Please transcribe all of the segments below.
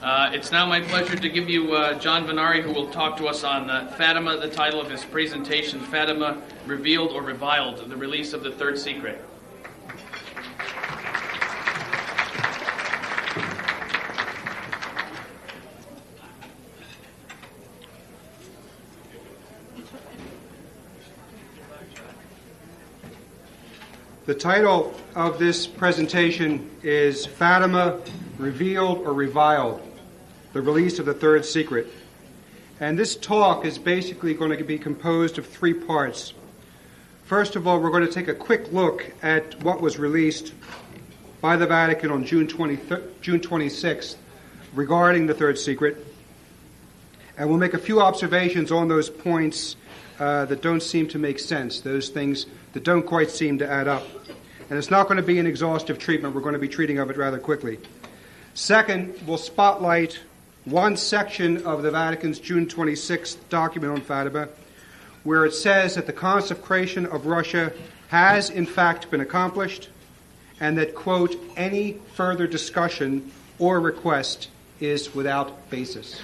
It's now my pleasure to give you John Vennari, who will talk to us on Fatima, the title of his presentation, Fatima, Revealed or Reviled, the release of the third secret. The title of this presentation is Fatima, Revealed or Reviled, the release of the third secret. And this talk is basically going to be composed of three parts. First of all, we're going to take a quick look at what was released by the Vatican on June 26th regarding the third secret. And we'll make a few observations on those points that don't seem to make sense, those things that don't quite seem to add up. And it's not going to be an exhaustive treatment. We're going to be treating of it rather quickly. Second, we'll spotlight one section of the Vatican's June 26th document on Fatima, where it says that the consecration of Russia has in fact been accomplished, and that, quote, any further discussion or request is without basis.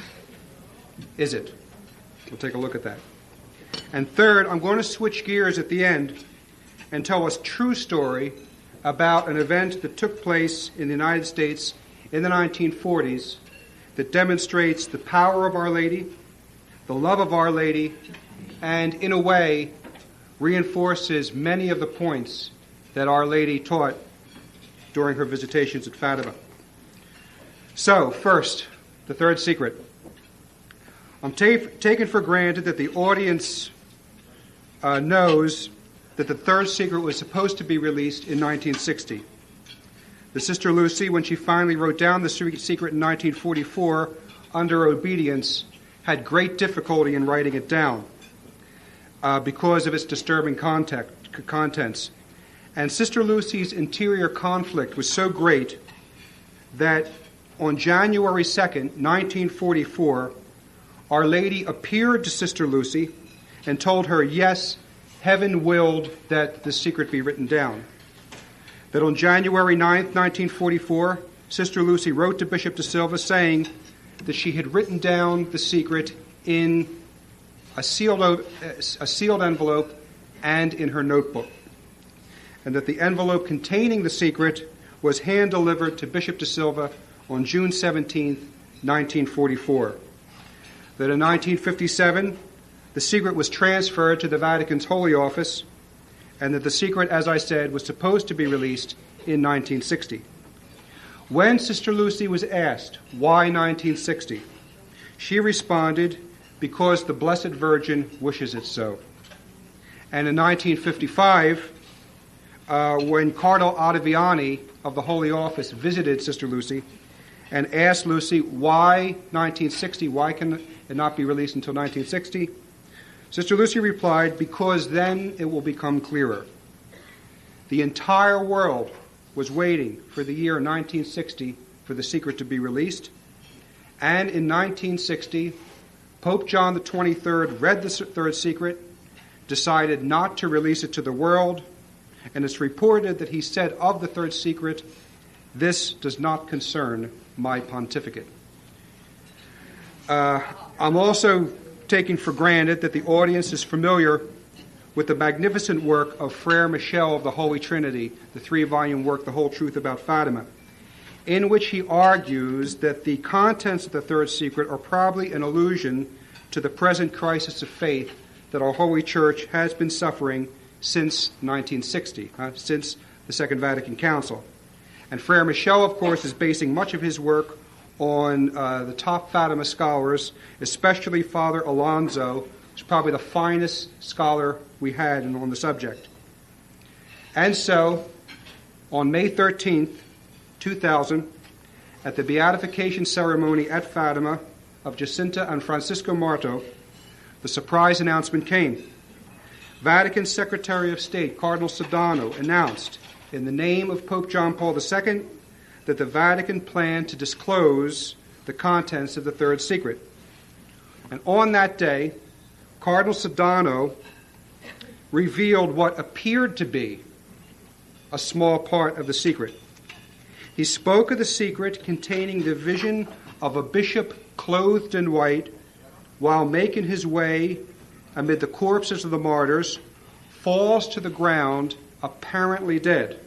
Is it? We'll take a look at that. And third, I'm going to switch gears at the end and tell a true story about an event that took place in the United States in the 1940s that demonstrates the power of Our Lady, the love of Our Lady, and in a way reinforces many of the points that Our Lady taught during her visitations at Fatima. So, first, the third secret. I'm taken for granted that the audience knows that the third secret was supposed to be released in 1960. The Sister Lucy, when she finally wrote down the secret in 1944 under obedience, had great difficulty in writing it down because of its disturbing contents. And Sister Lucy's interior conflict was so great that on January 2nd, 1944, Our Lady appeared to Sister Lucy and told her, yes, heaven willed that the secret be written down. That on January 9th, 1944, Sister Lucy wrote to Bishop de Silva saying that she had written down the secret in a sealed envelope and in her notebook, and that the envelope containing the secret was hand-delivered to Bishop de Silva on June 17th, 1944. That in 1957, the secret was transferred to the Vatican's Holy Office, and that the secret, as I said, was supposed to be released in 1960. When Sister Lucy was asked why 1960, she responded, because the Blessed Virgin wishes it so. And in 1955, when Cardinal Ottaviani of the Holy Office visited Sister Lucy and asked Lucy why 1960, why can it not be released until 1960, Sister Lucy replied, because then it will become clearer. The entire world was waiting for the year 1960 for the secret to be released. And in 1960, Pope John the 23rd read the third secret, decided not to release it to the world, and it's reported that he said of the third secret, this does not concern my pontificate. I'm also taking for granted that the audience is familiar with the magnificent work of Frere Michel of the Holy Trinity, the 3-volume work, The Whole Truth About Fatima, in which he argues that the contents of the third secret are probably an allusion to the present crisis of faith that our Holy Church has been suffering since 1960, since the Second Vatican Council. And Frere Michel, of course, is basing much of his work on the top Fatima scholars, especially Father Alonso, who's probably the finest scholar we had on the subject. And so, on May 13th, 2000, at the beatification ceremony at Fatima of Jacinta and Francisco Marto, the surprise announcement came. Vatican Secretary of State Cardinal Sodano announced, in the name of Pope John Paul II, that the Vatican planned to disclose the contents of the third secret. And on that day, Cardinal Sodano revealed what appeared to be a small part of the secret. He spoke of the secret containing the vision of a bishop clothed in white while making his way amid the corpses of the martyrs falls to the ground apparently dead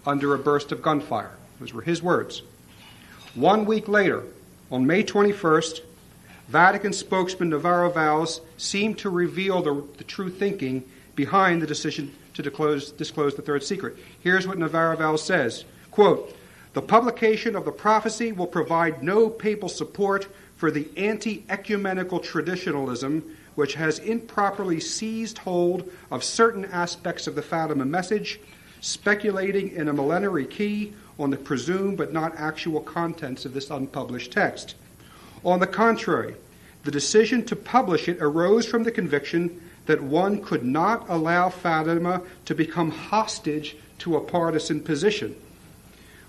under a burst of gunfire. Those were his words. 1 week later, on May 21st, Vatican spokesman Navarro Valls seemed to reveal the true thinking behind the decision to disclose the third secret. Here's what Navarro Valls says, quote, "The publication of the prophecy will provide no papal support for the anti-ecumenical traditionalism which has improperly seized hold of certain aspects of the Fatima message, speculating in a millenary key on the presumed but not actual contents of this unpublished text. On the contrary, the decision to publish it arose from the conviction that one could not allow Fatima to become hostage to a partisan position.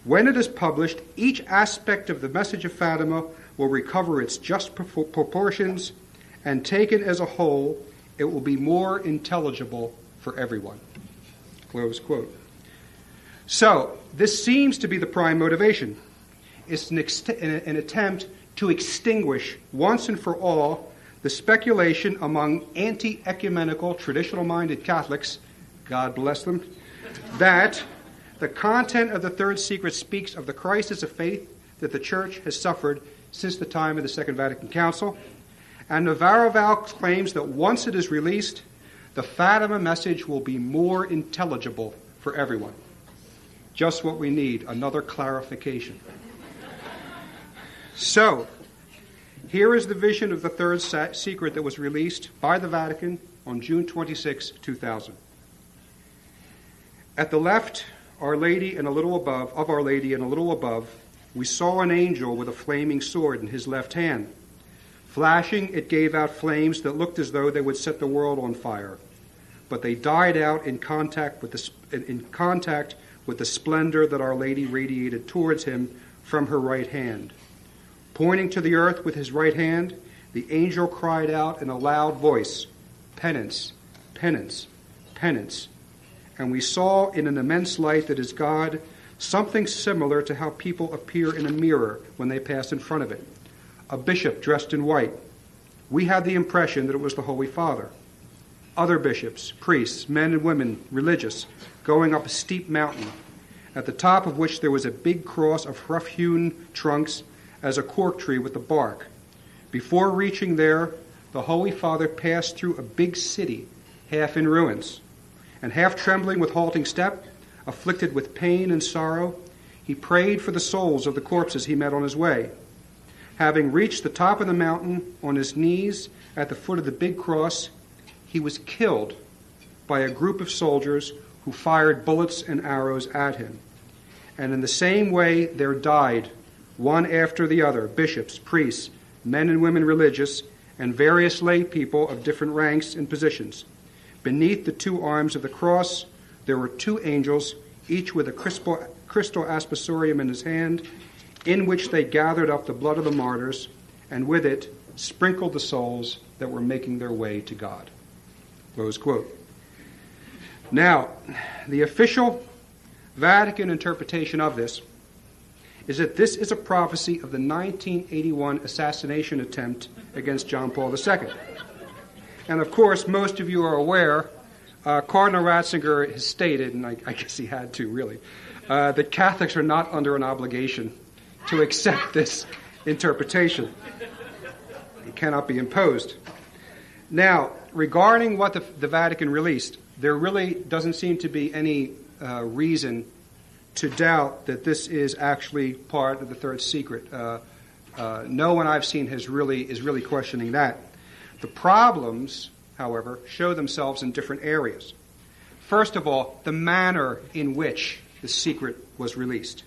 When it is published, each aspect of the message of Fatima will recover its just proportions, and taken as a whole, it will be more intelligible for everyone." Close quote. So, this seems to be the prime motivation. It's an attempt to extinguish once and for all the speculation among anti-ecumenical, traditional-minded Catholics, God bless them, that the content of the third secret speaks of the crisis of faith that the Church has suffered since the time of the Second Vatican Council, and Navarro Valls claims that once it is released, the Fatima message will be more intelligible for everyone. Just what we need, another clarification. So, here is the vision of the third secret that was released by the Vatican on June 26, 2000. At the left, Our Lady and a little above, we saw an angel with a flaming sword in his left hand. Flashing, it gave out flames that looked as though they would set the world on fire. But they died out in contact with the splendor that Our Lady radiated towards him from her right hand. Pointing to the earth with his right hand, the angel cried out in a loud voice, "Penance, penance, penance." And we saw in an immense light that is God something similar to how people appear in a mirror when they pass in front of it. A bishop dressed in white. We had the impression that it was the Holy Father. Other bishops, priests, men and women, religious, going up a steep mountain, at the top of which there was a big cross of rough-hewn trunks as a cork tree with the bark. Before reaching there, the Holy Father passed through a big city, half in ruins, and half trembling with halting step, afflicted with pain and sorrow, he prayed for the souls of the corpses he met on his way. Having reached the top of the mountain on his knees at the foot of the big cross, he was killed by a group of soldiers who fired bullets and arrows at him. And in the same way there died, one after the other, bishops, priests, men and women religious, and various lay people of different ranks and positions. Beneath the two arms of the cross, there were two angels, each with a crystal aspasorium in his hand, in which they gathered up the blood of the martyrs, and with it sprinkled the souls that were making their way to God. Close quote. Now, the official Vatican interpretation of this is that this is a prophecy of the 1981 assassination attempt against John Paul II. And of course, most of you are aware, Cardinal Ratzinger has stated, and I guess he had to really, that Catholics are not under an obligation to accept this interpretation. It cannot be imposed. Now, regarding what the Vatican released, there really doesn't seem to be any reason to doubt that this is actually part of the third secret. No one I've seen is really questioning that. The problems, however, show themselves in different areas. First of all, the manner in which the secret was released.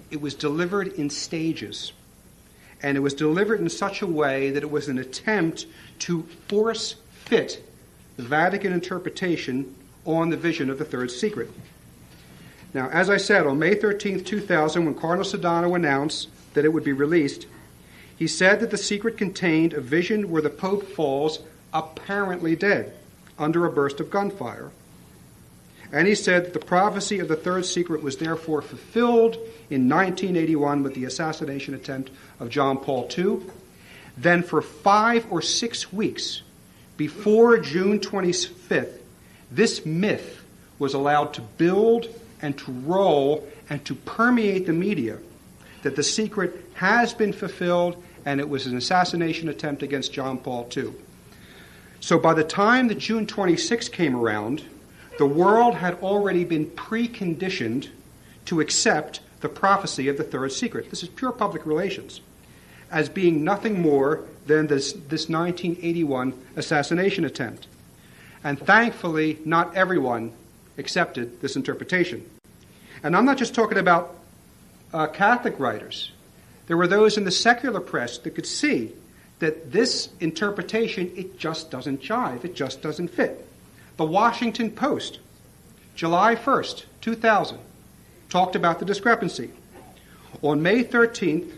It was delivered in stages, and it was delivered in such a way that it was an attempt to force fit the Vatican interpretation on the vision of the third secret. Now, as I said, on May 13, 2000, when Cardinal Sodano announced that it would be released, he said that the secret contained a vision where the Pope falls apparently dead under a burst of gunfire, And he said that the prophecy of the third secret was therefore fulfilled in 1981 with the assassination attempt of John Paul II. Then for 5 or 6 weeks before June 25th, this myth was allowed to build and to roll and to permeate the media that the secret has been fulfilled and it was an assassination attempt against John Paul II. So by the time that June 26 came around, the world had already been preconditioned to accept the prophecy of the third secret. This is pure public relations, as being nothing more than this 1981 assassination attempt. And thankfully, not everyone accepted this interpretation. And I'm not just talking about Catholic writers. There were those in the secular press that could see that this interpretation, it just doesn't jive, it just doesn't fit. The Washington Post, July 1st, 2000, talked about the discrepancy. On May 13th,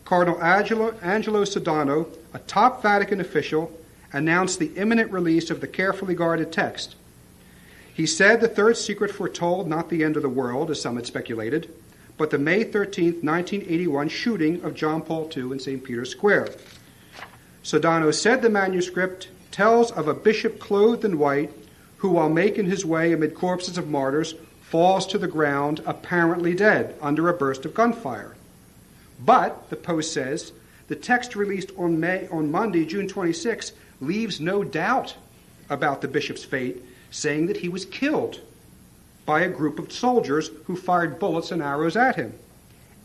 Cardinal Angelo Sodano, a top Vatican official, announced the imminent release of the carefully guarded text. He said the third secret foretold not the end of the world, as some had speculated, but the May 13th, 1981 shooting of John Paul II in St. Peter's Square. Sodano said the manuscript tells of a bishop clothed in white who, while making his way amid corpses of martyrs, falls to the ground, apparently dead, under a burst of gunfire. But, the Post says, the text released on Monday, June 26, leaves no doubt about the bishop's fate, saying that he was killed by a group of soldiers who fired bullets and arrows at him.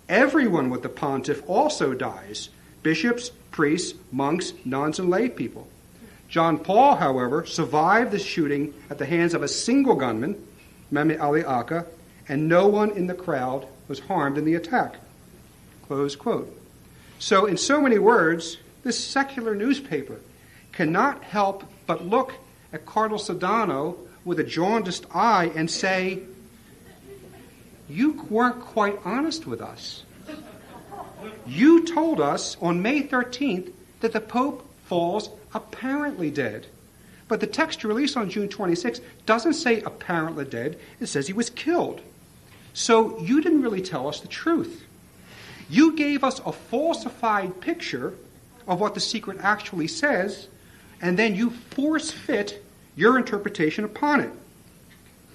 Everyone with the pontiff also dies: bishops, priests, monks, nuns, and lay people. John Paul, however, survived the shooting at the hands of a single gunman, Mehmet Ali Aka, and no one in the crowd was harmed in the attack. Close quote. So, in so many words, this secular newspaper cannot help but look at Cardinal Sodano with a jaundiced eye and say, you weren't quite honest with us. You told us on May 13th that the Pope falls apparently dead. But the text released on June 26th doesn't say apparently dead. It says he was killed. So you didn't really tell us the truth. You gave us a falsified picture of what the secret actually says, and then you force fit your interpretation upon it.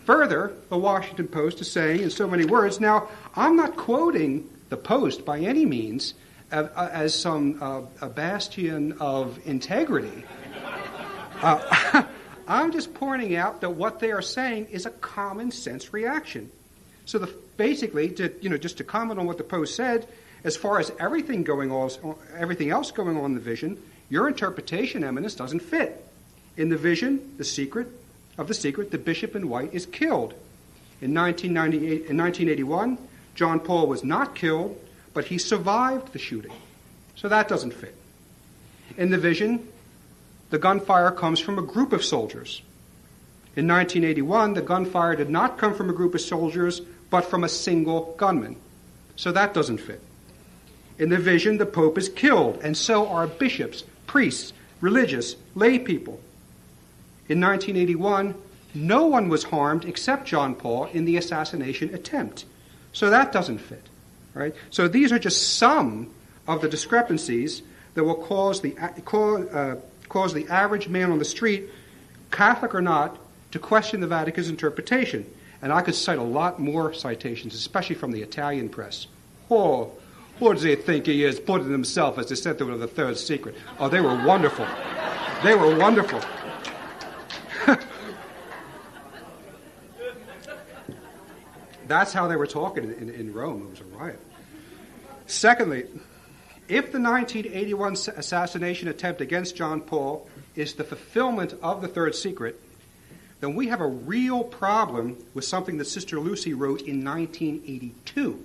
Further, the Washington Post is saying in so many words, now, I'm not quoting the Post by any means as some a bastion of integrity. I'm just pointing out that what they are saying is a common sense reaction. So basically, just to comment on what the Post said, as far as everything else going on in the vision, your interpretation, Eminence, doesn't fit. In the vision, the secret, the bishop in white is killed. In 1981, John Paul was not killed, but he survived the shooting. So that doesn't fit. In the vision, the gunfire comes from a group of soldiers. In 1981, the gunfire did not come from a group of soldiers, but from a single gunman. So that doesn't fit. In the vision, the Pope is killed, and so are bishops, priests, religious, lay people. In 1981, no one was harmed except John Paul in the assassination attempt. So that doesn't fit. Right? So these are just some of the discrepancies that will cause the average man on the street, Catholic or not, to question the Vatican's interpretation. And I could cite a lot more citations, especially from the Italian press. Oh, what does he think he is, putting himself as the center of the third secret? Oh, they were wonderful. They were wonderful. That's how they were talking in Rome. It was a riot. Secondly, if the 1981 assassination attempt against John Paul is the fulfillment of the third secret, then we have a real problem with something that Sister Lucy wrote in 1982.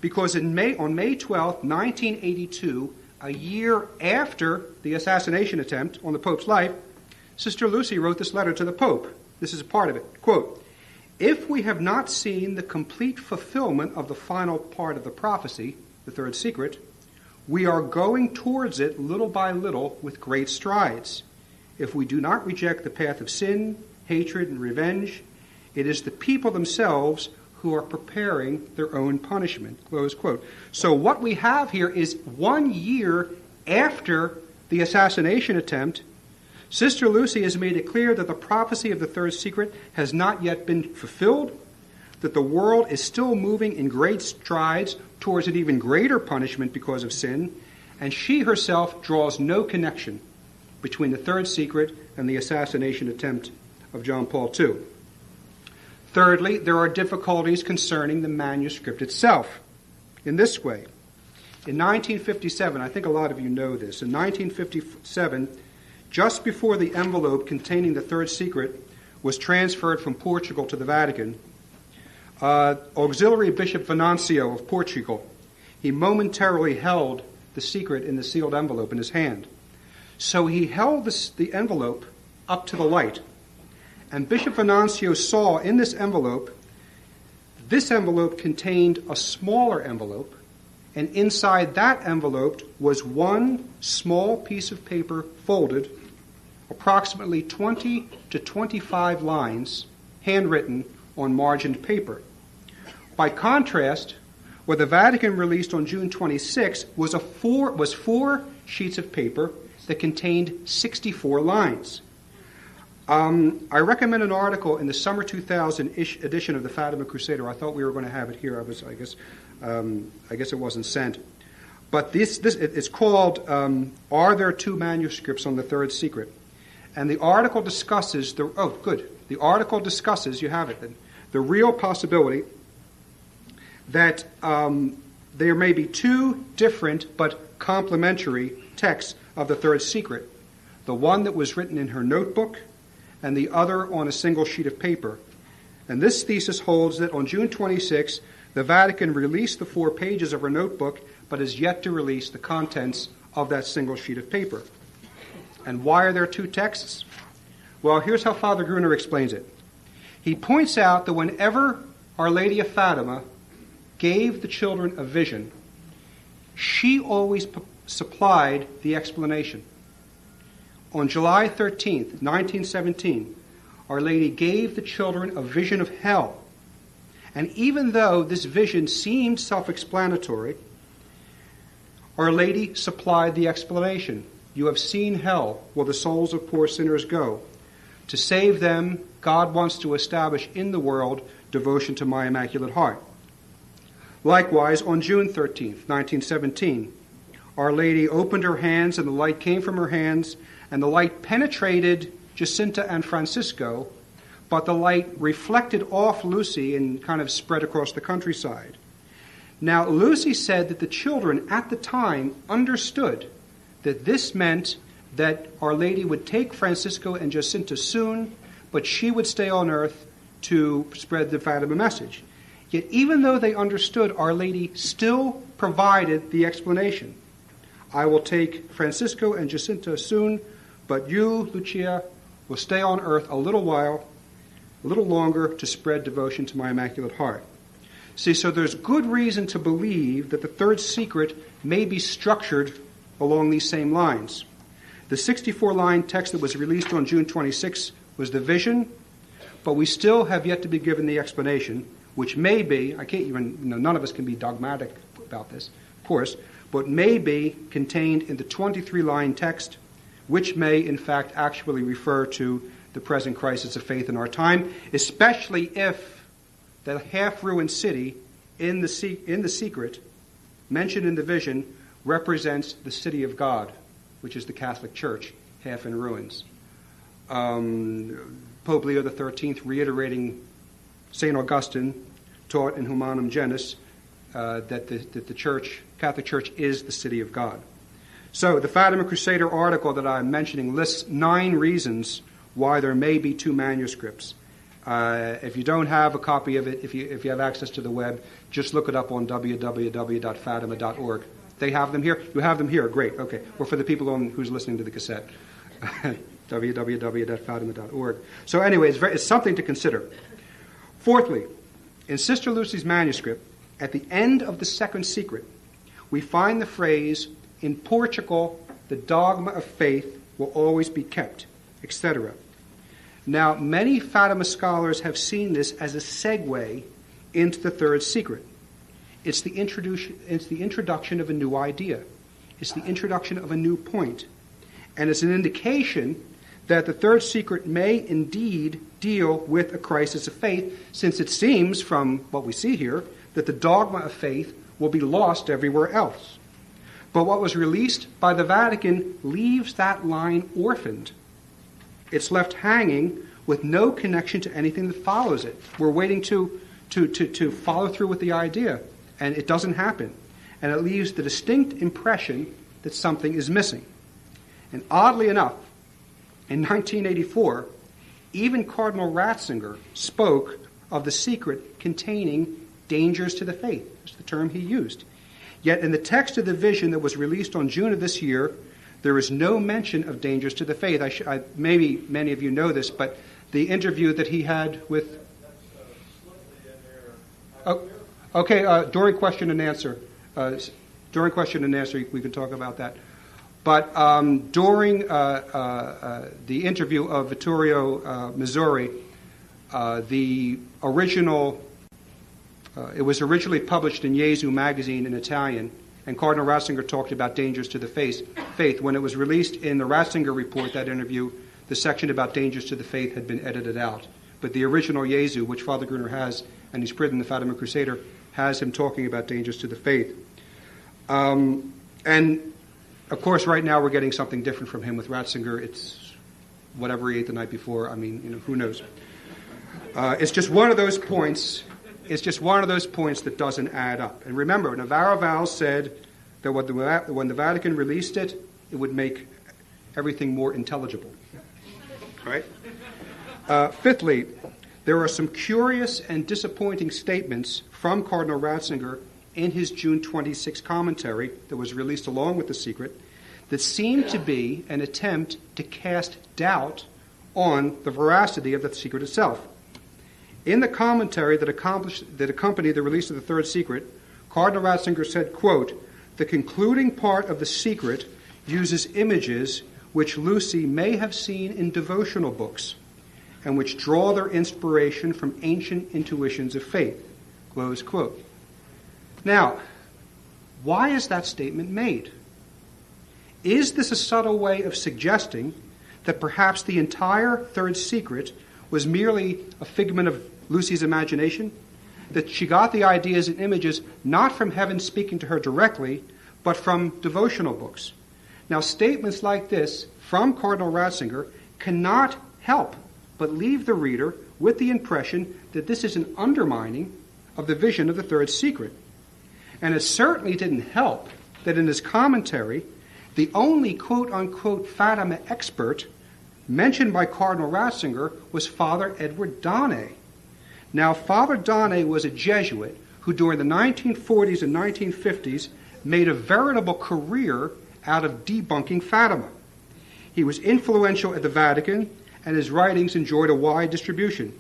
Because on May 12th, 1982, a year after the assassination attempt on the Pope's life, Sister Lucy wrote this letter to the Pope. This is a part of it. Quote, "If we have not seen the complete fulfillment of the final part of the prophecy, the third secret, we are going towards it little by little with great strides. If we do not reject the path of sin, hatred, and revenge, It is the people themselves who are preparing their own punishment. Close quote. So what we have here is 1 year after the assassination attempt, Sister Lucy has made it clear that the prophecy of the third secret has not yet been fulfilled, that the world is still moving in great strides towards an even greater punishment because of sin, and she herself draws no connection between the third secret and the assassination attempt of John Paul II. Thirdly, there are difficulties concerning the manuscript itself in this way. In 1957, I think a lot of you know this, in 1957, just before the envelope containing the third secret was transferred from Portugal to the Vatican, Auxiliary Bishop Venancio of Portugal, he momentarily held the secret in the sealed envelope in his hand. So he held the envelope up to the light, and Bishop Venancio saw in this envelope contained a smaller envelope, and inside that envelope was one small piece of paper folded, approximately 20 to 25 lines, handwritten on margined paper. By contrast, what the Vatican released on June 26 was four sheets of paper that contained 64 lines. I recommend an article in the summer 2000 edition of the Fatima Crusader. I thought we were going to have it here. I guess it wasn't sent. But it's called "Are There Two Manuscripts on the Third Secret?" And the article discusses The article discusses, you have it then, the real possibility that there may be two different but complementary texts of the third secret. The one that was written in her notebook, and the other on a single sheet of paper. And this thesis holds that on June 26, the Vatican released the 4 pages of her notebook, but is yet to release the contents of that single sheet of paper. And why are there two texts? Well, here's how Father Gruner explains it. He points out that whenever Our Lady of Fatima gave the children a vision, she always supplied the explanation. On July 13th, 1917, Our Lady gave the children a vision of hell. And even though this vision seemed self-explanatory, Our Lady supplied the explanation. You have seen hell, where the souls of poor sinners go. To save them, God wants to establish in the world devotion to my Immaculate Heart. Likewise, on June 13th, 1917, Our Lady opened her hands, and the light came from her hands, and the light penetrated Jacinta and Francisco, but the light reflected off Lucy and kind of spread across the countryside. Now, Lucy said that the children at the time understood that this meant that Our Lady would take Francisco and Jacinta soon, but she would stay on earth to spread the Fatima message. Yet even though they understood, Our Lady still provided the explanation. I will take Francisco and Jacinta soon, but you, Lucia, will stay on earth a little while, a little longer, to spread devotion to my Immaculate Heart. See, so there's good reason to believe that the third secret may be structured along these same lines. The 64-line text that was released on June 26 was the vision, but we still have yet to be given the explanation, which may be, none of us can be dogmatic about this, of course, but may be contained in the 23-line text, which may, in fact, actually refer to the present crisis of faith in our time, especially if the half-ruined city in the secret, mentioned in the vision, represents the city of God, which is the Catholic Church, half in ruins. Pope Leo XIII, reiterating St. Augustine, taught in Humanum Genus, that the Catholic Church is the city of God. So the Fatima Crusader article that I'm mentioning lists 9 reasons why there may be 2 manuscripts. If you don't have a copy of it, if you have access to the web, just look it up on www.fatima.org. They have them here? You have them here. Great. Okay. Or for the people who's listening to the cassette, www.fatima.org. So anyway, it's something to consider. Fourthly, in Sister Lucy's manuscript, at the end of the second secret, we find the phrase, "In Portugal, the dogma of faith will always be kept," etc. Now, many Fatima scholars have seen this as a segue into the third secret. It's the introduction of a new idea. It's the introduction of a new point. And it's an indication that the third secret may indeed deal with a crisis of faith, since it seems, from what we see here, that the dogma of faith will be lost everywhere else. But what was released by the Vatican leaves that line orphaned. It's left hanging with no connection to anything that follows it. We're waiting to follow through with the idea, and it doesn't happen. And it leaves the distinct impression that something is missing. And oddly enough, in 1984, even Cardinal Ratzinger spoke of the secret containing dangers to the faith. That's the term he used. Yet in the text of the vision that was released on June of this year, there is no mention of dangers to the faith. Maybe many of you know this, but the interview that he had with... during question and answer. During question and answer, we can talk about that. But during the interview of Vittorio Missouri, the original... it was originally published in Gesù magazine in Italian, and Cardinal Ratzinger talked about dangers to the faith. When it was released in the Ratzinger report, that interview, the section about dangers to the faith had been edited out. But the original Gesù, which Father Gruner has, and he's printed in the Fatima Crusader, has him talking about dangers to the faith. And, of course, right now we're getting something different from him with Ratzinger. It's whatever he ate the night before. I mean, who knows? It's just one of those points... It's just one of those points that doesn't add up. And remember, Navarro Val said that when the Vatican released it, it would make everything more intelligible. Right? Fifthly, there are some curious and disappointing statements from Cardinal Ratzinger in his June 26 commentary that was released along with the secret that seem to be an attempt to cast doubt on the veracity of the secret itself. In the commentary that accompanied the release of the third secret, Cardinal Ratzinger said, quote, "The concluding part of the secret uses images which Lucy may have seen in devotional books and which draw their inspiration from ancient intuitions of faith." Close quote. Now, why is that statement made? Is this a subtle way of suggesting that perhaps the entire third secret was merely a figment of Lucy's imagination, that she got the ideas and images not from heaven speaking to her directly, but from devotional books? Now, statements like this from Cardinal Ratzinger cannot help but leave the reader with the impression that this is an undermining of the vision of the third secret. And it certainly didn't help that in his commentary, the only quote-unquote Fatima expert mentioned by Cardinal Ratzinger was Father Edward Donne. Now, Father Donne was a Jesuit who during the 1940s and 1950s made a veritable career out of debunking Fatima. He was influential at the Vatican, and his writings enjoyed a wide distribution.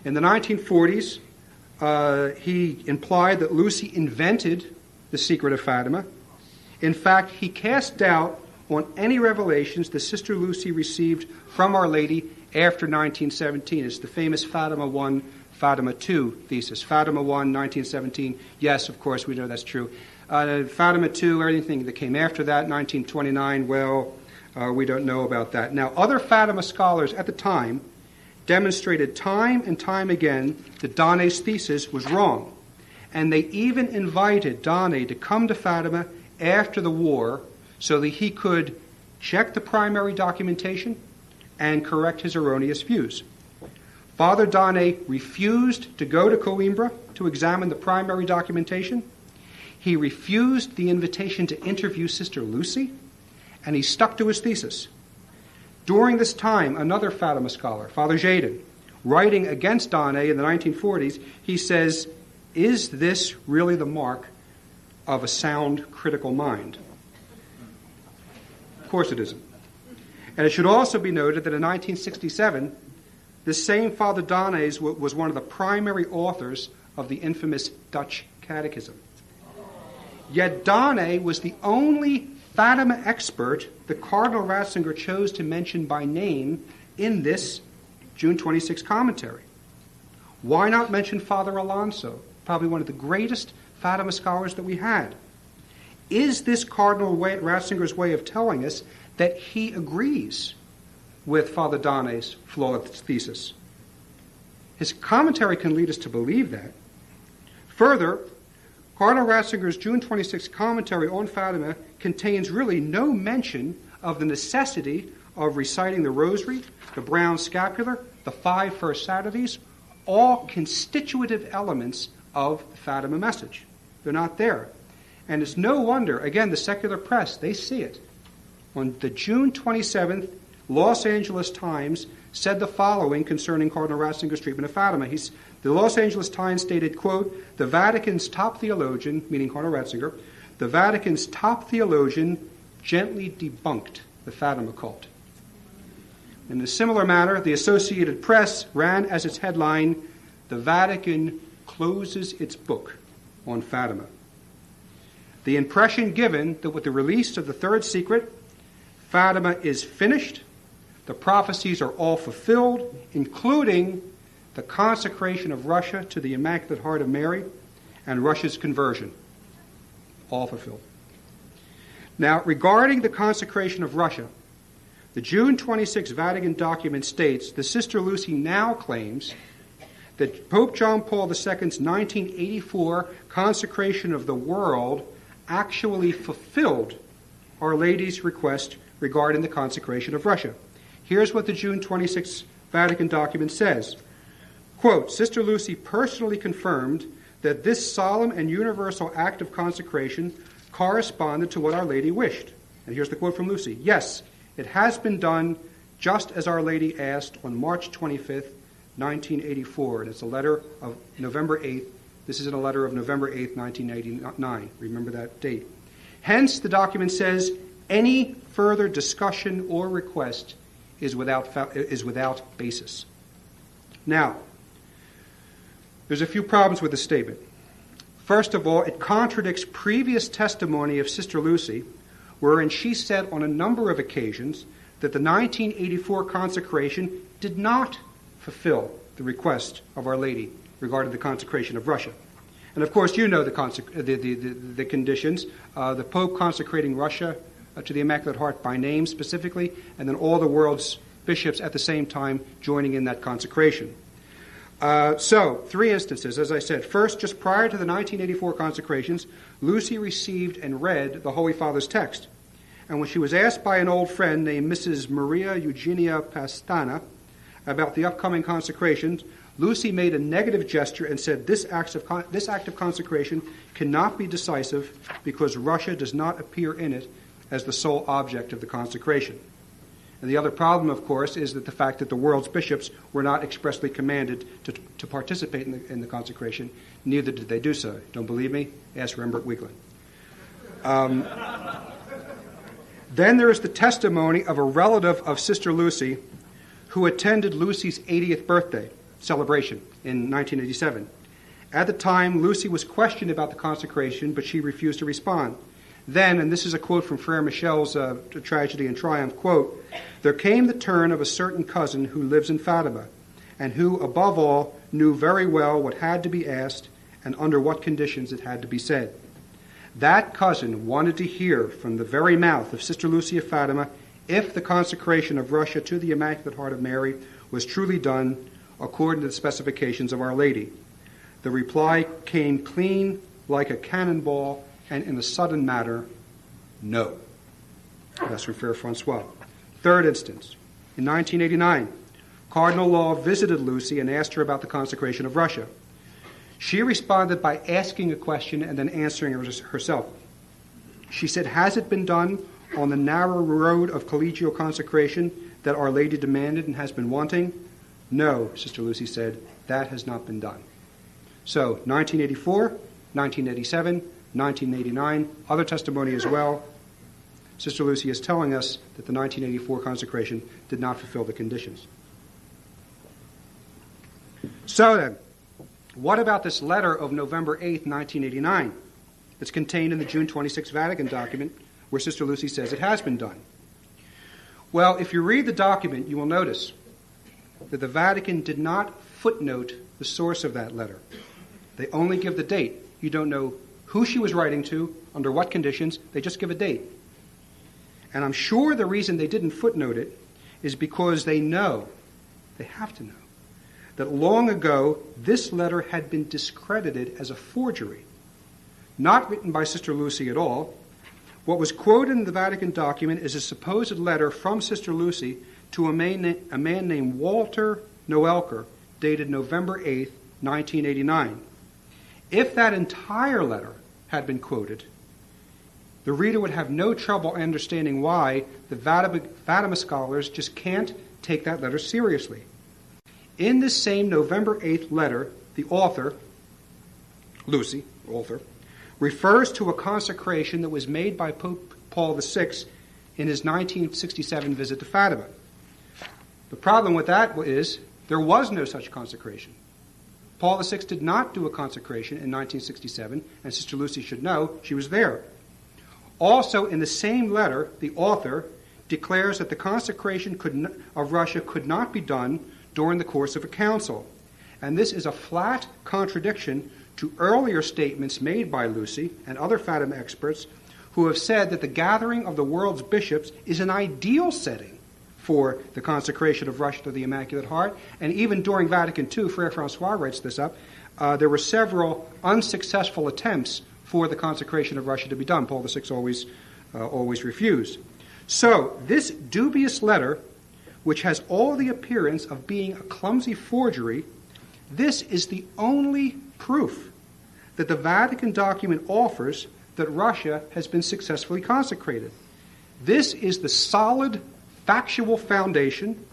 In the 1940s, he implied that Lucy invented the secret of Fatima. In fact, he cast doubt on any revelations that Sister Lucy received from Our Lady after 1917. It's the famous Fatima 1, Fatima 2 thesis. Fatima 1, 1917, yes, of course, we know that's true. Fatima 2, everything that came after that, 1929, well, we don't know about that. Now, other Fatima scholars at the time demonstrated time and time again that Donne's thesis was wrong. And they even invited Donne to come to Fatima after the war so that he could check the primary documentation and correct his erroneous views. Father Donne refused to go to Coimbra to examine the primary documentation. He refused the invitation to interview Sister Lucy, and he stuck to his thesis. During this time, another Fatima scholar, Father Jaden, writing against Donne in the 1940s, he says, "Is this really the mark of a sound critical mind?" Of course it isn't. And it should also be noted that in 1967, this same Father Donne was one of the primary authors of the infamous Dutch Catechism. Yet Donne was the only Fatima expert that Cardinal Ratzinger chose to mention by name in this June 26 commentary? Why not mention Father Alonso, probably one of the greatest Fatima scholars that we had? Is this Cardinal Ratzinger's way of telling us that he agrees with Father Donne's flawed thesis? His commentary can lead us to believe that. Further, Cardinal Ratzinger's June 26 commentary on Fatima contains really no mention of the necessity of reciting the Rosary, the brown scapular, the 5 first Saturdays, all constitutive elements of the Fatima message. They're not there. And it's no wonder, again, the secular press, they see it. On the June 27th, Los Angeles Times said the following concerning Cardinal Ratzinger's treatment of Fatima. The Los Angeles Times stated, quote, "The Vatican's top theologian," meaning Cardinal Ratzinger, "the Vatican's top theologian gently debunked the Fatima cult." In a similar manner, the Associated Press ran as its headline, "The Vatican closes its book on Fatima." The impression given that with the release of the third secret, Fatima is finished, the prophecies are all fulfilled, including the consecration of Russia to the Immaculate Heart of Mary and Russia's conversion. All fulfilled. Now, regarding the consecration of Russia, the June 26 Vatican document states that Sister Lucy now claims that Pope John Paul II's 1984 consecration of the world actually fulfilled Our Lady's request regarding the consecration of Russia. Here's what the June 26 Vatican document says. Quote, "Sister Lucy personally confirmed that this solemn and universal act of consecration corresponded to what Our Lady wished." And here's the quote from Lucy. "Yes, it has been done just as Our Lady asked on March 25th, 1984. And it's a letter of November 8th. This is in a letter of November 8th, 1989. Remember that date. Hence, the document says, any further discussion or request is without basis. Now, there's a few problems with this statement. First of all, it contradicts previous testimony of Sister Lucy, wherein she said on a number of occasions that the 1984 consecration did not fulfill the request of Our Lady regarding the consecration of Russia. And of course, you know the conditions. The Pope consecrating Russia to the Immaculate Heart by name specifically, and then all the world's bishops at the same time joining in that consecration. So, 3 instances, as I said. First, just prior to the 1984 consecrations, Lucy received and read the Holy Father's text. And when she was asked by an old friend named Mrs. Maria Eugenia Pastana about the upcoming consecrations, Lucy made a negative gesture and said this act of consecration cannot be decisive because Russia does not appear in it as the sole object of the consecration. And the other problem, of course, is that the fact that the world's bishops were not expressly commanded to participate in the consecration. Neither did they do so. Don't believe me? Ask Rembert Weekland. Then there is the testimony of a relative of Sister Lucy who attended Lucy's 80th birthday celebration in 1987. At the time, Lucy was questioned about the consecration, but she refused to respond. Then, and this is a quote from Frere Michel's Tragedy and Triumph, quote, "There came the turn of a certain cousin who lives in Fatima, and who, above all, knew very well what had to be asked and under what conditions it had to be said. That cousin wanted to hear from the very mouth of Sister Lucy of Fatima if the consecration of Russia to the Immaculate Heart of Mary was truly done according to the specifications of Our Lady. The reply came clean like a cannonball and in a sudden manner, no." That's from Frere Francois. Third instance, in 1989, Cardinal Law visited Lucy and asked her about the consecration of Russia. She responded by asking a question and then answering it herself. She said, "Has it been done on the narrow road of collegial consecration that Our Lady demanded and has been wanting?" "No," Sister Lucy said, "that has not been done." So, 1984, 1987, 1989, other testimony as well. Sister Lucy is telling us that the 1984 consecration did not fulfill the conditions. So then, what about this letter of November 8th, 1989? It's contained in the June 26 Vatican document where Sister Lucy says it has been done. Well, if you read the document, you will notice that the Vatican did not footnote the source of that letter. They only give the date. You don't know who she was writing to, under what conditions. They just give a date. And I'm sure the reason they didn't footnote it is because they have to know, that long ago this letter had been discredited as a forgery, not written by Sister Lucy at all. What was quoted in the Vatican document is a supposed letter from Sister Lucy to a man named Walter Noelker, dated November 8th, 1989. If that entire letter had been quoted, the reader would have no trouble understanding why the Fatima scholars just can't take that letter seriously. In this same November 8th letter, the author, Lucy, refers to a consecration that was made by Pope Paul VI in his 1967 visit to Fatima. The problem with that is there was no such consecration. Paul VI did not do a consecration in 1967, and Sister Lucy should know she was there. Also, in the same letter, the author declares that the consecration of Russia could not be done during the course of a council. And this is a flat contradiction to earlier statements made by Lucy and other Fatima experts who have said that the gathering of the world's bishops is an ideal setting for the consecration of Russia to the Immaculate Heart. And even during Vatican II, Frere Francois writes this up, there were several unsuccessful attempts for the consecration of Russia to be done. Paul VI always refused. So this dubious letter, which has all the appearance of being a clumsy forgery, this is the only proof that the Vatican document offers that Russia has been successfully consecrated. This is the solid factual foundation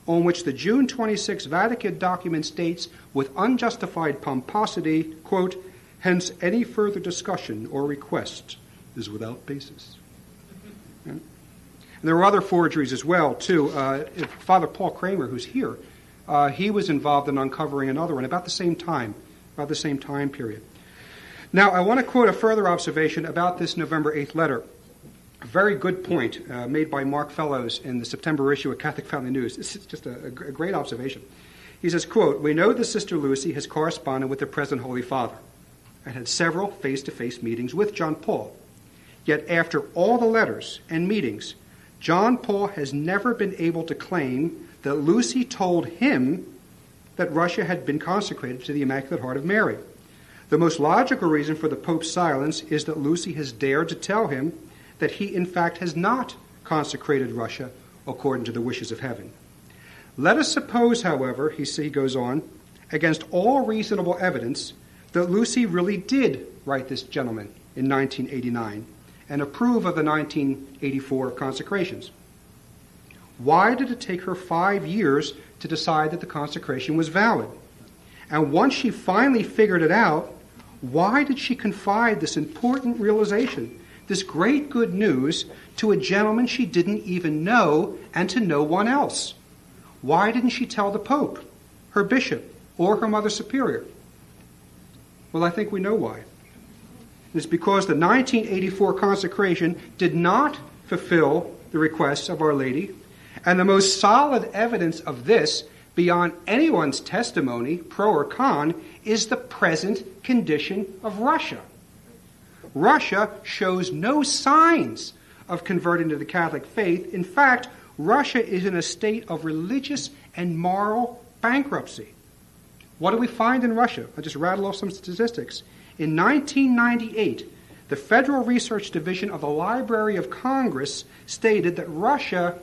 on which the June 26 Vatican document states with unjustified pomposity, quote, "Hence any further discussion or request is without basis." Yeah. And there were other forgeries as well, too. Father Paul Kramer, who's here, he was involved in uncovering another one about the same time period. Now, I want to quote a further observation about this November 8th letter. A very good point made by Mark Fellows in the September issue of Catholic Family News. This is just a great observation. He says, quote, "We know that Sister Lucy has corresponded with the present Holy Father and had several face-to-face meetings with John Paul. Yet after all the letters and meetings, John Paul has never been able to claim that Lucy told him that Russia had been consecrated to the Immaculate Heart of Mary. The most logical reason for the Pope's silence is that Lucy has dared to tell him that he in fact has not consecrated Russia according to the wishes of heaven. Let us suppose, however," he goes on, "against all reasonable evidence, that Lucy really did write this gentleman in 1989 and approve of the 1984 consecrations. Why did it take her 5 years to decide that the consecration was valid? And once she finally figured it out, why did she confide this important realization, this great good news, to a gentleman she didn't even know and to no one else? Why didn't she tell the Pope, her bishop, or her Mother Superior? Well, I think we know why. It's because the 1984 consecration did not fulfill the requests of Our Lady, and the most solid evidence of this, beyond anyone's testimony, pro or con, is the present condition of Russia. Russia shows no signs of converting to the Catholic faith. In fact, Russia is in a state of religious and moral bankruptcy. What do we find in Russia? I'll just rattle off some statistics. In 1998, the Federal Research Division of the Library of Congress stated that Russia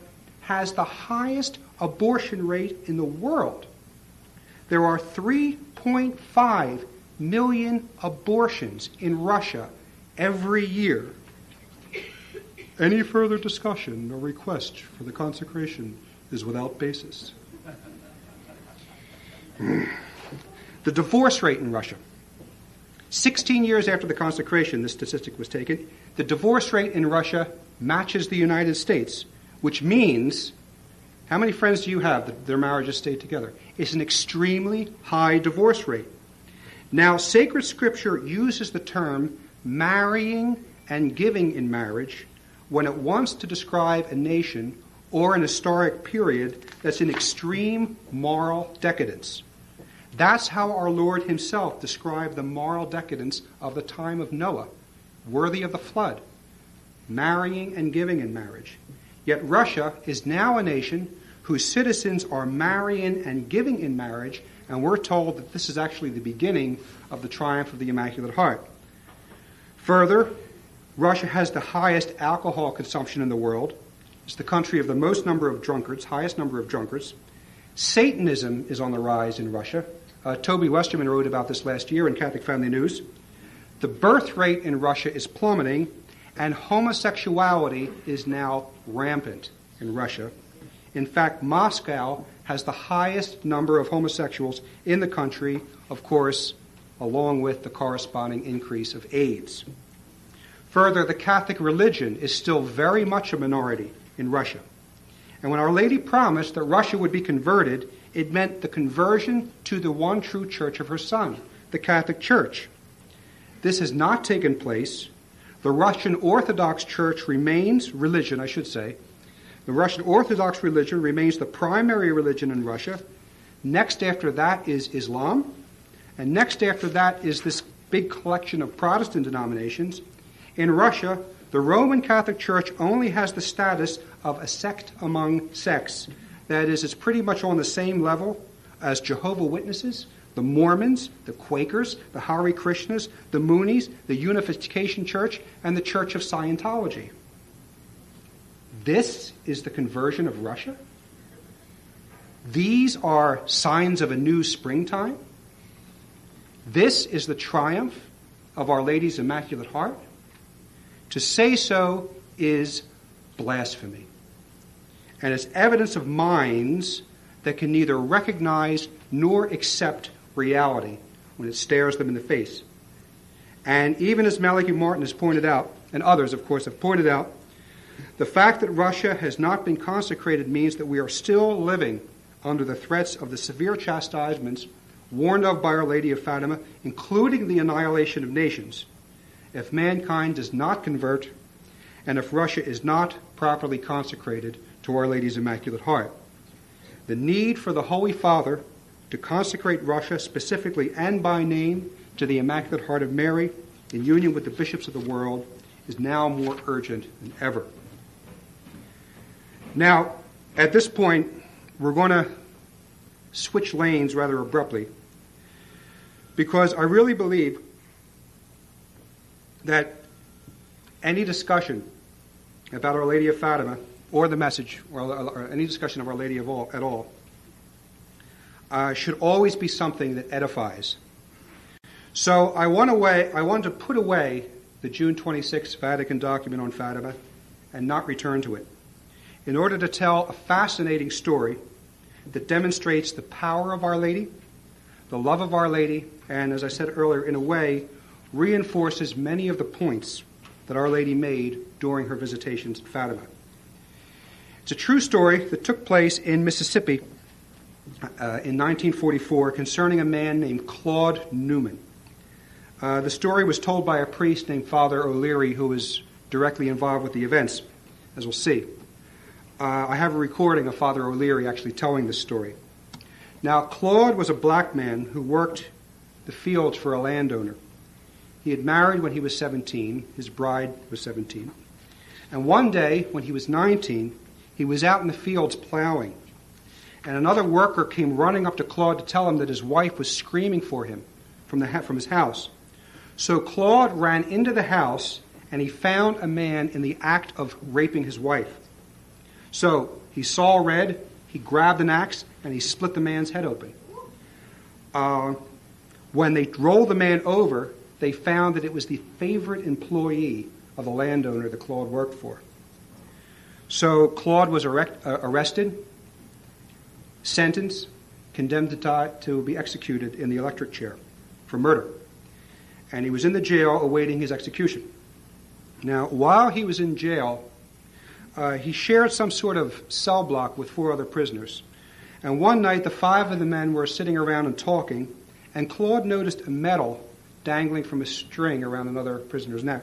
has the highest abortion rate in the world. There are 3.5 million abortions in Russia every year. Any further discussion or request for the consecration is without basis. The divorce rate in Russia. 16 years after the consecration, this statistic was taken, the divorce rate in Russia matches the United States, which means, how many friends do you have that their marriages stayed together? It's an extremely high divorce rate. Now, sacred scripture uses the term marrying and giving in marriage when it wants to describe a nation or an historic period that's in extreme moral decadence. That's how our Lord himself described the moral decadence of the time of Noah, worthy of the flood, marrying and giving in marriage. Yet Russia is now a nation whose citizens are marrying and giving in marriage, and we're told that this is actually the beginning of the triumph of the Immaculate Heart. Further, Russia has the highest alcohol consumption in the world. It's the country of the most number of drunkards, highest number of drunkards. Satanism is on the rise in Russia. Toby Westerman wrote about this last year in Catholic Family News. The birth rate in Russia is plummeting, and homosexuality is now rampant in Russia. In fact, Moscow has the highest number of homosexuals in the country, of course, along with the corresponding increase of AIDS. Further, the Catholic religion is still very much a minority in Russia. And when Our Lady promised that Russia would be converted, it meant the conversion to the one true church of her Son, the Catholic Church. This has not taken place. The Russian Orthodox Church remains, religion I should say, the Russian Orthodox religion remains the primary religion in Russia. Next after that is Islam. And next after that is this big collection of Protestant denominations. In Russia, the Roman Catholic Church only has the status of a sect among sects. That is, it's pretty much on the same level as Jehovah's Witnesses, the Mormons, the Quakers, the Hare Krishnas, the Moonies, the Unification Church, and the Church of Scientology. This is the conversion of Russia? These are signs of a new springtime? This is the triumph of Our Lady's Immaculate Heart? To say so is blasphemy. And it's evidence of minds that can neither recognize nor accept reality when it stares them in the face. And even as Malachi Martin has pointed out, and others, of course, have pointed out, the fact that Russia has not been consecrated means that we are still living under the threats of the severe chastisements warned of by Our Lady of Fatima, including the annihilation of nations, if mankind does not convert and if Russia is not properly consecrated to Our Lady's Immaculate Heart. The need for the Holy Father to consecrate Russia specifically and by name to the Immaculate Heart of Mary in union with the bishops of the world is now more urgent than ever. Now, at this point, we're going to switch lanes rather abruptly because I really believe that any discussion about Our Lady of Fatima or the message or any discussion of Our Lady at all should always be something that edifies. So I want to put away the June 26 Vatican document on Fatima and not return to it in order to tell a fascinating story that demonstrates the power of Our Lady, the love of Our Lady, and, as I said earlier, in a way, reinforces many of the points that Our Lady made during her visitations at Fatima. It's a true story that took place in Mississippi in 1944 concerning a man named Claude Newman. The story was told by a priest named Father O'Leary, who was directly involved with the events, as we'll see. I have a recording of Father O'Leary actually telling this story. Now, Claude was a black man who worked the fields for a landowner. He had married when he was 17. His bride was 17. And one day, when he was 19, he was out in the fields plowing. And another worker came running up to Claude to tell him that his wife was screaming for him from his house. So Claude ran into the house, and he found a man in the act of raping his wife. So he saw red, he grabbed an axe, and he split the man's head open. When they rolled the man over, they found that it was the favorite employee of the landowner that Claude worked for. So Claude was arrested, sentenced, condemned to be executed in the electric chair for murder. And he was in the jail awaiting his execution. Now, while he was in jail, he shared some sort of cell block with 4 other prisoners. And one night, the 5 of the men were sitting around and talking, and Claude noticed a medal dangling from a string around another prisoner's neck.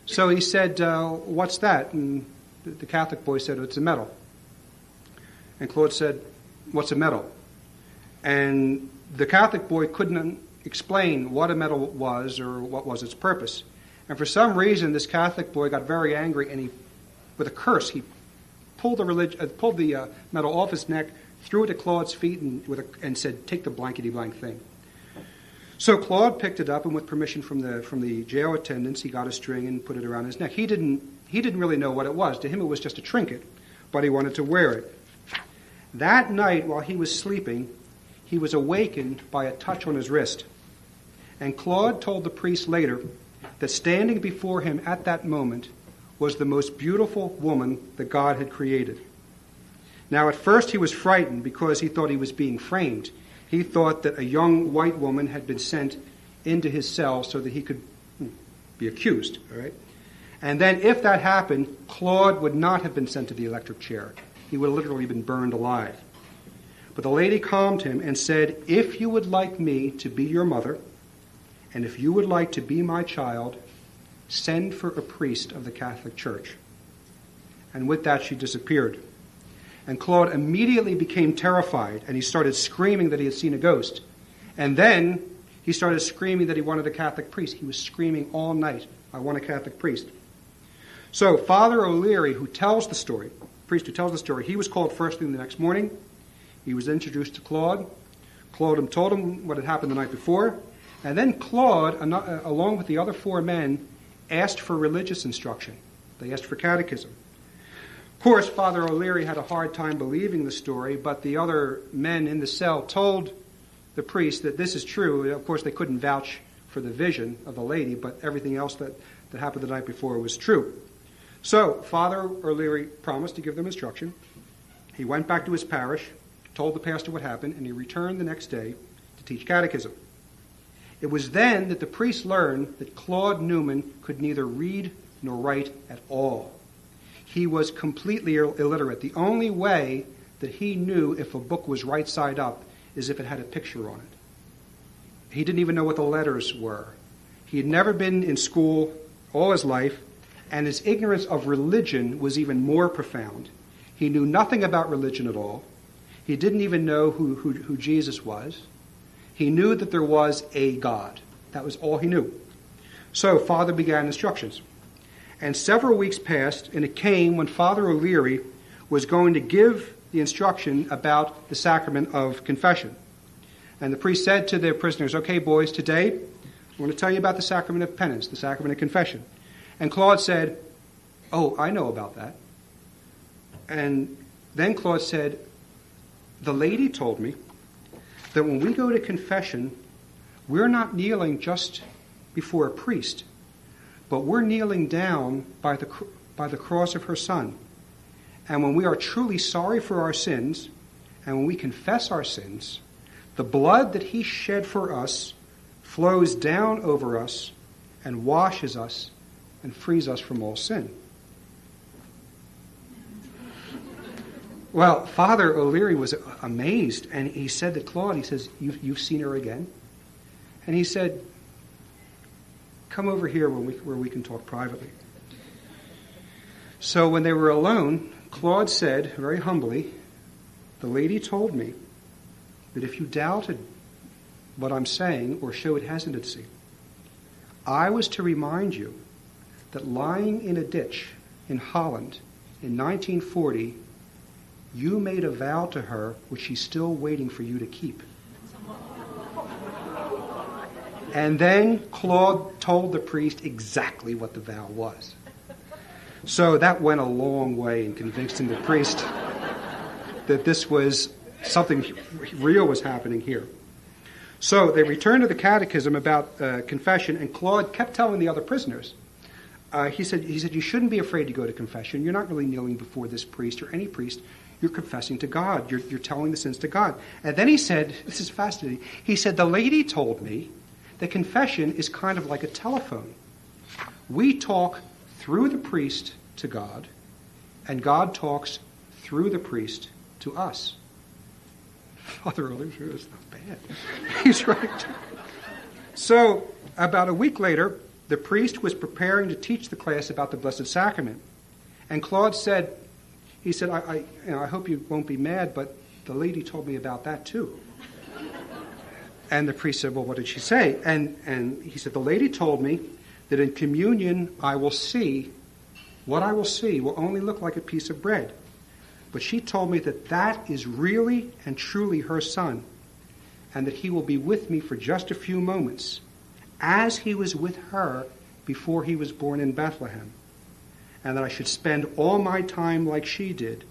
So he said, "What's that?" And the Catholic boy said, "It's a medal." And Claude said, "What's a medal?" And the Catholic boy couldn't explain what a medal was or what was its purpose. And for some reason, this Catholic boy got very angry, and with a curse, he pulled the medal off his neck, threw it at Claude's feet, and said, "Take the blankety-blank thing." So Claude picked it up, and with permission from the jail attendants, he got a string and put it around his neck. He didn't really know what it was. To him, it was just a trinket, but he wanted to wear it. That night, while he was sleeping, he was awakened by a touch on his wrist. And Claude told the priest later that standing before him at that moment was the most beautiful woman that God had created. Now, at first he was frightened because he thought he was being framed. He thought that a young white woman had been sent into his cell so that he could be accused. All right? And then if that happened, Claude would not have been sent to the electric chair. He would have literally been burned alive. But the lady calmed him and said, "If you would like me to be your mother, and if you would like to be my child, send for a priest of the Catholic Church." And with that, she disappeared. And Claude immediately became terrified, and he started screaming that he had seen a ghost. And then he started screaming that he wanted a Catholic priest. He was screaming all night, "I want a Catholic priest." So Father O'Leary, priest who tells the story, he was called first thing the next morning. He was introduced to Claude. Claude told him what had happened the night before. And then Claude, along with the other four men, asked for religious instruction. They asked for catechism. Of course, Father O'Leary had a hard time believing the story, but the other men in the cell told the priest that this is true. Of course, they couldn't vouch for the vision of the lady, but everything else that happened the night before was true. So Father O'Leary promised to give them instruction. He went back to his parish, told the pastor what happened, and he returned the next day to teach catechism. It was then that the priest learned that Claude Newman could neither read nor write at all. He was completely illiterate. The only way that he knew if a book was right side up is if it had a picture on it. He didn't even know what the letters were. He had never been in school all his life, and his ignorance of religion was even more profound. He knew nothing about religion at all. He didn't even know who Jesus was. He knew that there was a God. That was all he knew. So Father began instructions. And several weeks passed, and it came when Father O'Leary was going to give the instruction about the sacrament of confession. And the priest said to the prisoners, "Okay, boys, today I want to tell you about the sacrament of penance, the sacrament of confession." And Claude said, "Oh, I know about that." And then Claude said, "The lady told me that when we go to confession, we're not kneeling just before a priest, but we're kneeling down by the cross of her Son. And when we are truly sorry for our sins, and when we confess our sins, the blood that he shed for us flows down over us and washes us and frees us from all sin." Well, Father O'Leary was amazed, and he said to Claude, he says, "You've seen her again?" And he said, "Come over here where we can talk privately." So when they were alone, Claude said, very humbly, "The lady told me that if you doubted what I'm saying or showed hesitancy, I was to remind you that lying in a ditch in Holland in 1940, you made a vow to her which she's still waiting for you to keep." And then Claude told the priest exactly what the vow was. So that went a long way in convincing the priest that this was something real was happening here. So they returned to the catechism about confession, and Claude kept telling the other prisoners, he said, "You shouldn't be afraid to go to confession. You're not really kneeling before this priest or any priest. You're confessing to God. You're telling the sins to God." And then he said, this is fascinating, he said, "The lady told me that confession is kind of like a telephone. We talk through the priest to God, and God talks through the priest to us." Father O'Leary, it's not bad. He's right. So about a week later, the priest was preparing to teach the class about the Blessed Sacrament. And Claude said, He said, I hope you won't be mad, but the lady told me about that too. And the priest said, well, what did she say? And he said, the lady told me that in communion what I will see will only look like a piece of bread. But she told me that that is really and truly her son, and that he will be with me for just a few moments, as he was with her before he was born in Bethlehem, and that I should spend all my time like she did,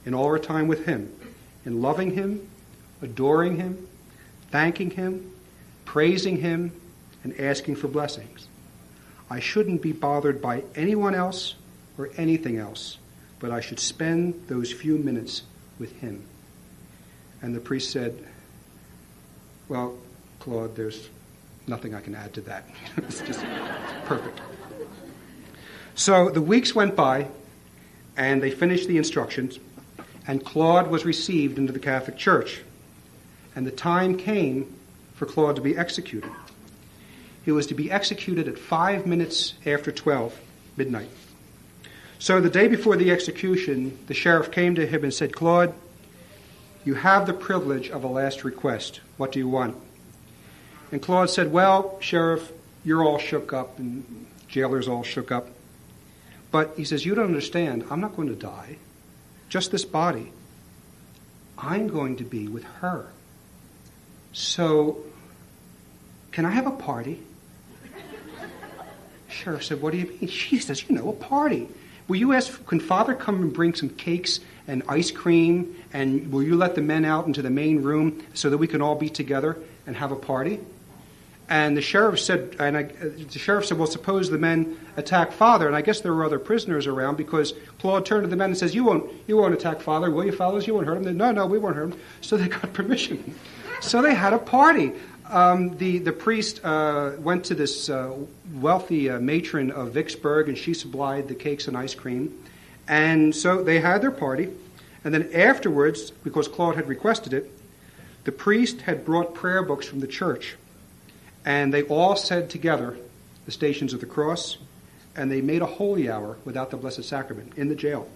in all her time with him, in loving him, adoring him, thanking him, praising him, and asking for blessings. I shouldn't be bothered by anyone else or anything else, but I should spend those few minutes with him. And the priest said, well, Claude, there's nothing I can add to that. It's just perfect. So the weeks went by, and they finished the instructions, and Claude was received into the Catholic Church. And the time came for Claude to be executed. He was to be executed at 5 minutes after 12, midnight. So the day before the execution, the sheriff came to him and said, Claude, you have the privilege of a last request. What do you want? And Claude said, well, Sheriff, you're all shook up and jailer's all shook up. But he says, you don't understand. I'm not going to die. Just this body. I'm going to be with her. So, can I have a party? Sheriff said, what do you mean? She says, a party. Will you ask, can Father come and bring some cakes and ice cream, and will you let the men out into the main room so that we can all be together and have a party? And the sheriff said, well, suppose the men attack Father. And I guess there were other prisoners around, because Claude turned to the men and says, you won't attack Father, will you, fellows? You won't hurt him? No, we won't hurt him. So they got permission. So they had a party. The priest went to this wealthy matron of Vicksburg, and she supplied the cakes and ice cream. And so they had their party. And then afterwards, because Claude had requested it, the priest had brought prayer books from the church. And they all said together the Stations of the Cross, and they made a holy hour without the Blessed Sacrament in the jail.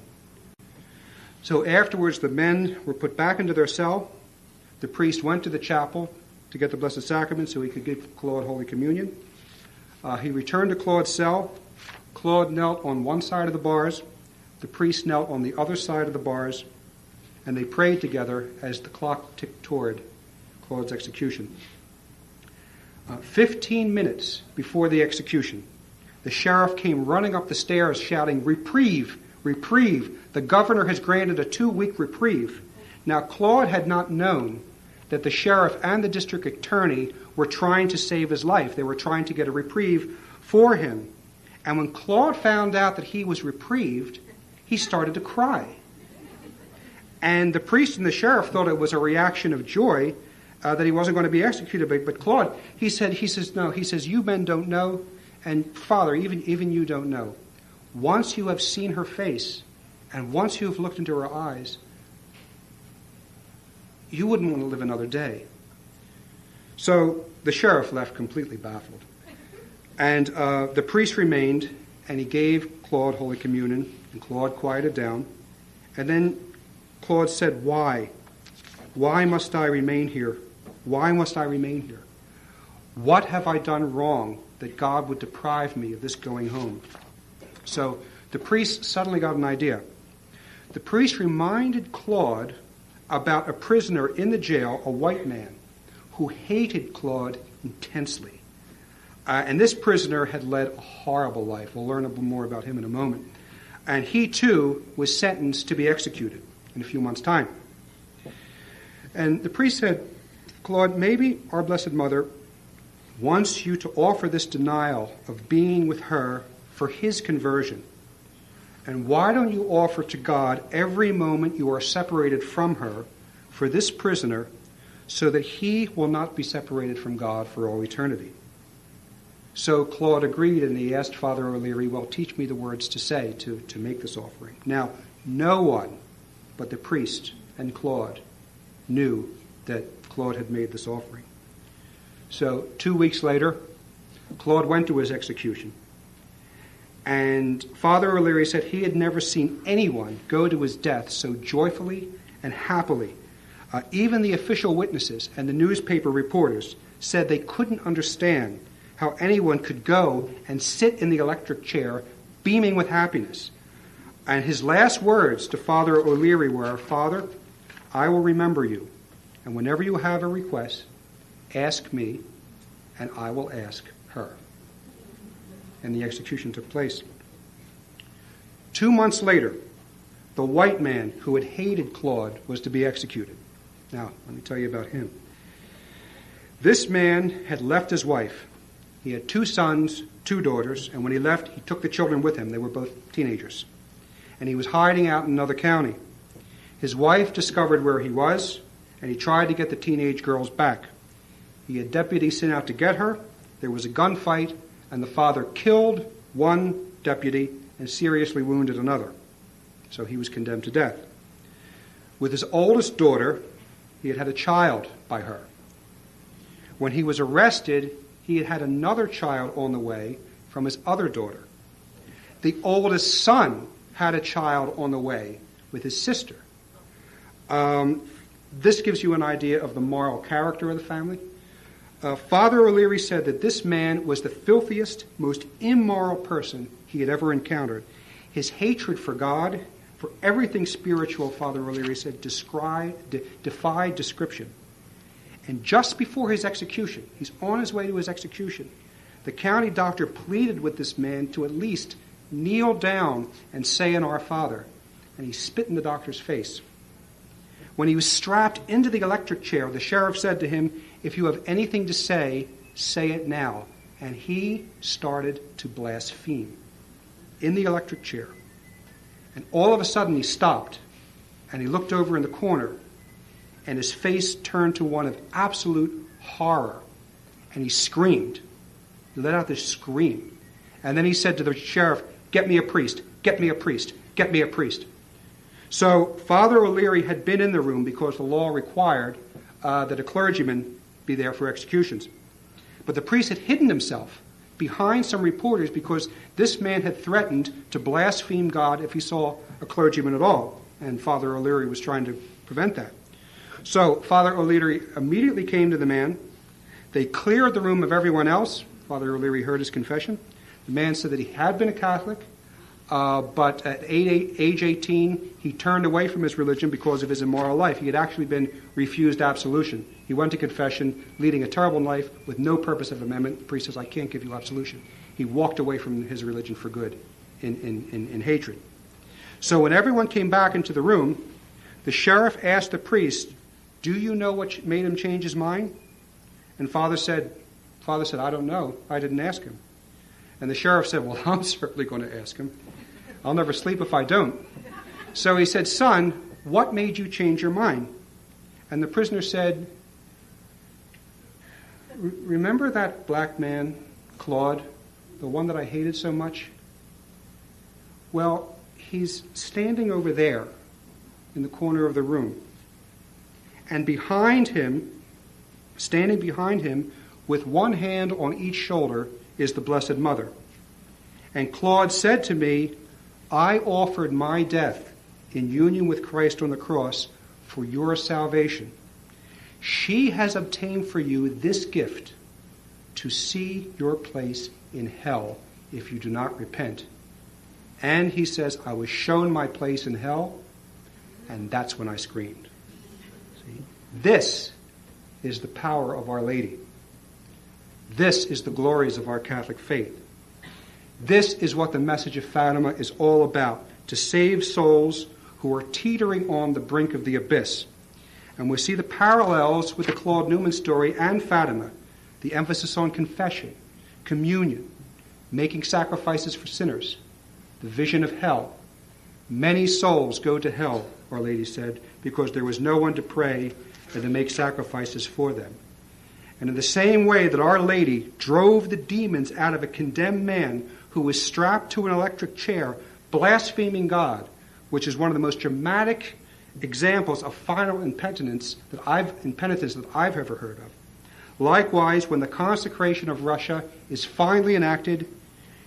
So afterwards, the men were put back into their cell. The priest went to the chapel to get the Blessed Sacrament so he could give Claude Holy Communion. He returned to Claude's cell. Claude knelt on one side of the bars. The priest knelt on the other side of the bars, and they prayed together as the clock ticked toward Claude's execution. 15 minutes before the execution, the sheriff came running up the stairs shouting, reprieve, reprieve. The governor has granted a 2-week reprieve. Now, Claude had not known that the sheriff and the district attorney were trying to save his life. They were trying to get a reprieve for him. And when Claude found out that he was reprieved, he started to cry. And the priest and the sheriff thought it was a reaction of joy that he wasn't going to be executed. But Claude, he says, you men don't know, and Father, even you don't know. Once you have seen her face, and once you have looked into her eyes, you wouldn't want to live another day. So the sheriff left completely baffled. And the priest remained, and he gave Claude Holy Communion, and Claude quieted down. And then Claude said, why? Why must I remain here? Why must I remain here? What have I done wrong that God would deprive me of this going home? So the priest suddenly got an idea. The priest reminded Claude about a prisoner in the jail, a white man, who hated Claude intensely. And this prisoner had led a horrible life. We'll learn a little more about him in a moment. And he, too, was sentenced to be executed in a few months' time. And the priest said, Claude, maybe our Blessed Mother wants you to offer this denial of being with her for his conversion. And why don't you offer to God every moment you are separated from her for this prisoner, so that he will not be separated from God for all eternity? So Claude agreed, and he asked Father O'Leary, well, teach me the words to say to make this offering. Now, no one but the priest and Claude knew that Claude had made this offering. So 2 weeks later, Claude went to his execution. And Father O'Leary said he had never seen anyone go to his death so joyfully and happily. Even the official witnesses and the newspaper reporters said they couldn't understand how anyone could go and sit in the electric chair beaming with happiness. And his last words to Father O'Leary were, "Father, I will remember you, and whenever you have a request, ask me, and I will ask her." And the execution took place. 2 months later, the white man who had hated Claude was to be executed. Now, let me tell you about him. This man had left his wife. He had 2 sons, 2 daughters, and when he left, he took the children with him. They were both teenagers. And he was hiding out in another county. His wife discovered where he was, and he tried to get the teenage girls back. He had deputies sent out to get her. There was a gunfight, and the father killed one deputy and seriously wounded another. So he was condemned to death. With his oldest daughter, he had had a child by her. When he was arrested, he had had another child on the way from his other daughter. The oldest son had a child on the way with his sister. This gives you an idea of the moral character of the family. Father O'Leary said that this man was the filthiest, most immoral person he had ever encountered. His hatred for God, for everything spiritual, Father O'Leary said, defied description. And just before his execution, he's on his way to his execution, the county doctor pleaded with this man to at least kneel down and say an Our Father. And he spit in the doctor's face. When he was strapped into the electric chair, the sheriff said to him, "If you have anything to say, say it now." And he started to blaspheme in the electric chair. And all of a sudden he stopped, and he looked over in the corner, and his face turned to one of absolute horror. And he screamed. He let out this scream. And then he said to the sheriff, "Get me a priest, get me a priest, get me a priest." So Father O'Leary had been in the room because the law required that a clergyman be there for executions. But the priest had hidden himself behind some reporters because this man had threatened to blaspheme God if he saw a clergyman at all. And Father O'Leary was trying to prevent that. So Father O'Leary immediately came to the man. They cleared the room of everyone else. Father O'Leary heard his confession. The man said that he had been a Catholic, but at age 18, he turned away from his religion because of his immoral life. He had actually been refused absolution. He went to confession, leading a terrible life with no purpose of amendment. The priest says, "I can't give you absolution." He walked away from his religion for good in hatred. So when everyone came back into the room, the sheriff asked the priest, "Do you know what made him change his mind?" And Father said, "I don't know. I didn't ask him." And the sheriff said, "Well, I'm certainly going to ask him. I'll never sleep if I don't." So he said, "Son, what made you change your mind?" And the prisoner said, "Remember that black man, Claude, the one that I hated so much? Well, he's standing over there in the corner of the room. And behind him, standing behind him, with one hand on each shoulder, is the Blessed Mother. And Claude said to me, 'I offered my death in union with Christ on the cross for your salvation. She has obtained for you this gift, to see your place in hell if you do not repent.' And he says, 'I was shown my place in hell, and that's when I screamed.'" See? This is the power of Our Lady. This is the glories of our Catholic faith. This is what the message of Fatima is all about, to save souls who are teetering on the brink of the abyss. And we see the parallels with the Claude Newman story and Fatima, the emphasis on confession, communion, making sacrifices for sinners, the vision of hell. Many souls go to hell, Our Lady said, because there was no one to pray and to make sacrifices for them. And in the same way that Our Lady drove the demons out of a condemned man who was strapped to an electric chair, blaspheming God, which is one of the most dramatic examples of final impenitence that I've ever heard of. Likewise, when the consecration of Russia is finally enacted,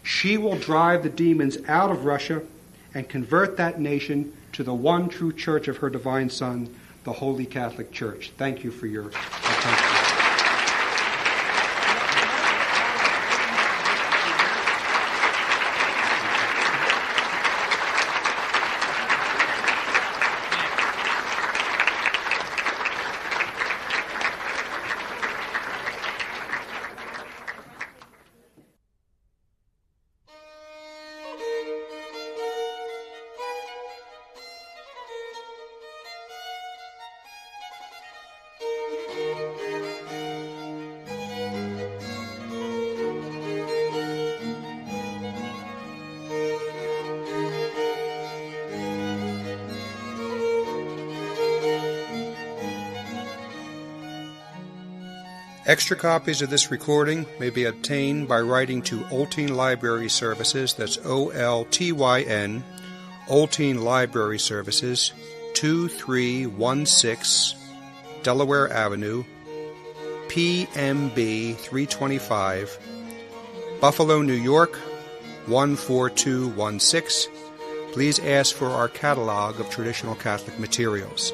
She will drive the demons out of Russia and convert that nation to the one true church of her divine Son, the Holy Catholic Church. Thank you for your attention. Extra copies of this recording may be obtained by writing to Oltyn Library Services, that's O-L-T-Y-N, Oltyn Library Services, 2316 Delaware Avenue, PMB 325, Buffalo, New York, 14216. Please ask for our catalog of traditional Catholic materials.